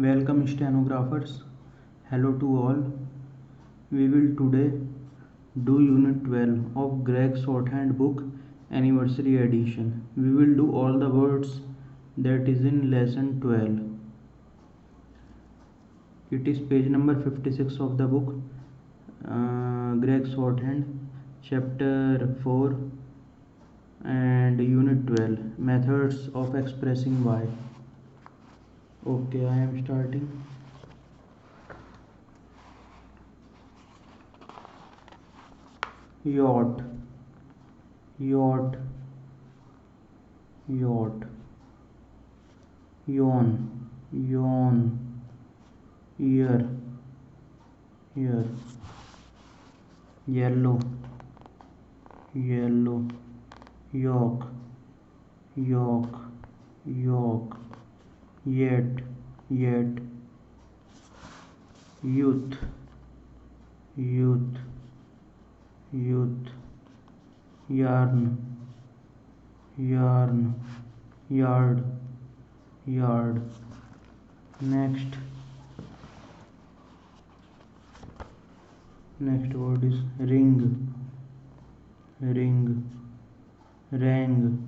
Welcome stenographers. Hello to all. We will today do unit 12 of Gregg Shorthand book anniversary edition. We will do all the words that is in lesson 12. It is page number 56 of the book. Gregg Shorthand chapter 4 and unit 12 methods of expressing why. Okay, I am starting. Yacht, yacht, yacht. Yawn, yawn. Ear, ear. Yellow, yellow. Yolk, yolk, yolk. Yet, yet. Youth, youth, youth. Yarn, yarn. Yard, yard. Next word is ring, ring. Rang,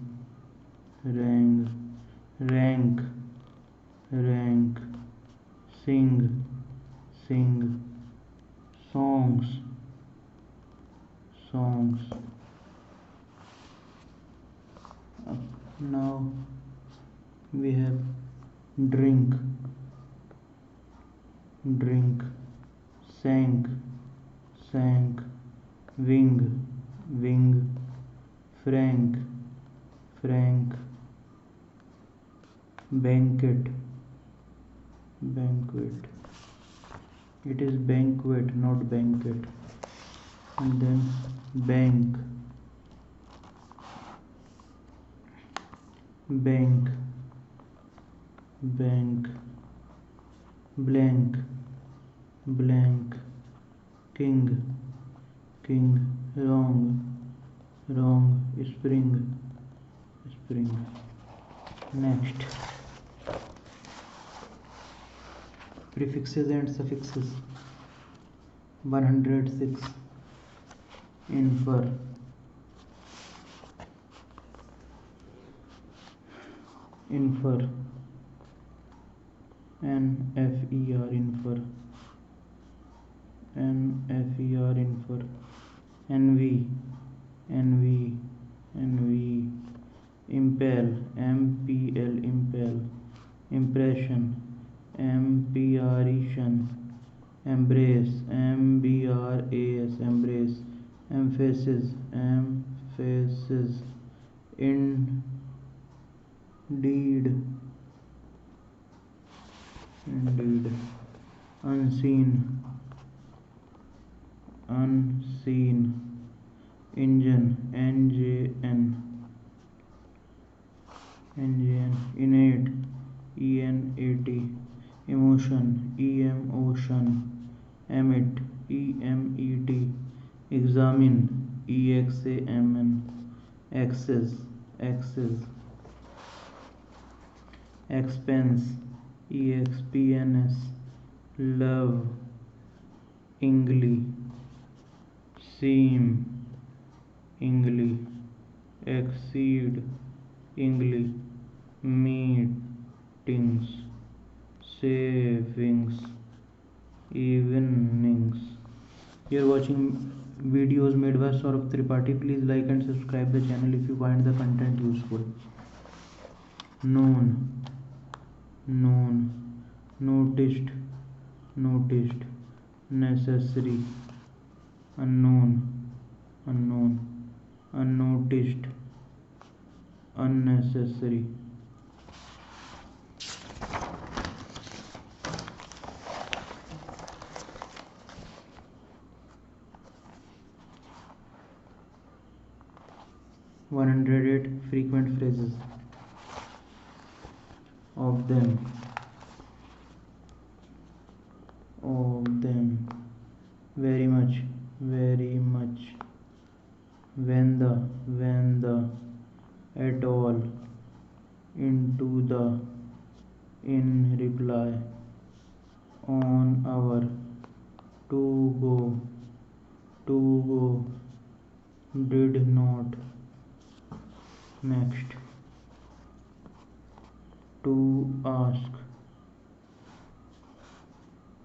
rang. Rank, rank. Sing, sing. Songs, songs. Now we have drink, drink. Sank, sank. Wing, wing. Frank, frank. Banquet, banquet. It is banquet, not banquet. And then bank, bank, bank. Blank, blank. King, king. Wrong, wrong. Spring, spring. Next, prefixes and suffixes. 106. Infer, infer. N-F-E-R, infer. N-F-E-R, infer. Envy, envy, envy. Impel, M-P-L, impel. Impression, M-P-R-E-tion. Embrace, M-B-R-A-S, embrace. Emphasis, emphasis. Indeed, indeed. Unseen, unseen. Engine, N-J-N, N-J-N. Innate, E-N-A-T. Emotion, E-M-ocean. Emit, E-M-E-T. Examine, E-X-A-M-N. Access, access. Expense, E-X-P-N-S. Love, ingly. Seem, ingly. Exceed, ingly. Meetings, savings, evenings. You are watching videos made by Saurabh Tripathi. Please like and subscribe the channel if you find the content useful. Known, known. Noticed, noticed. Necessary, unknown, unknown. Unnoticed, unnecessary. Frequent phrases. Of them, of them. Very much, very much. When the, at all. Into the, in reply. on our, to go, did not. Next, to ask,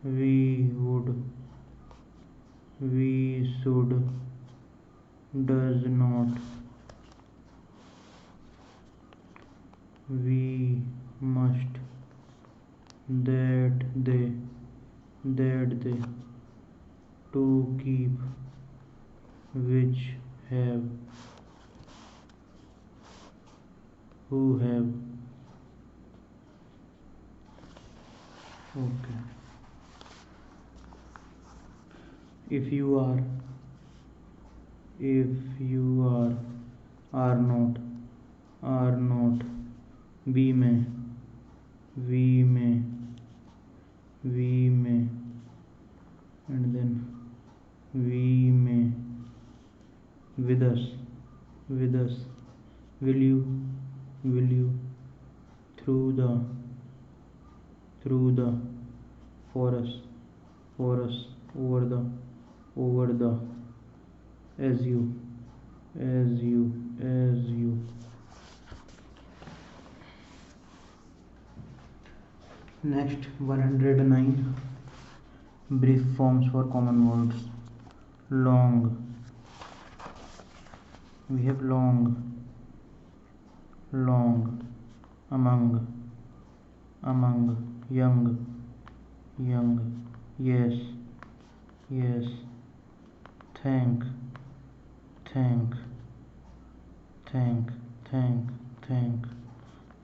we would, we should, does not, we must, that they, to keep, which have, who have. Okay. If you are, are not, we may, and then we may, with us, will you, through the, for us, over the, as you. Next, 109 brief forms for common words. Long, we have long, among, young, yes, thank,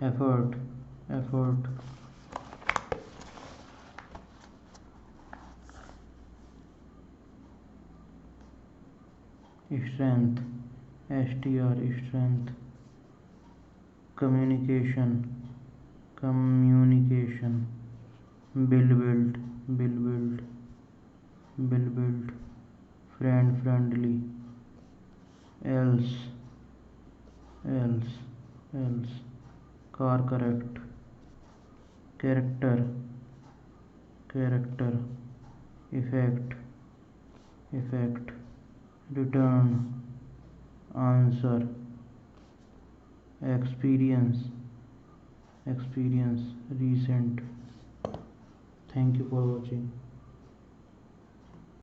effort, strength, strength, communication, build, friendly, else, car, correct, character, effect, return, answer, experience, recent. Thank you for watching.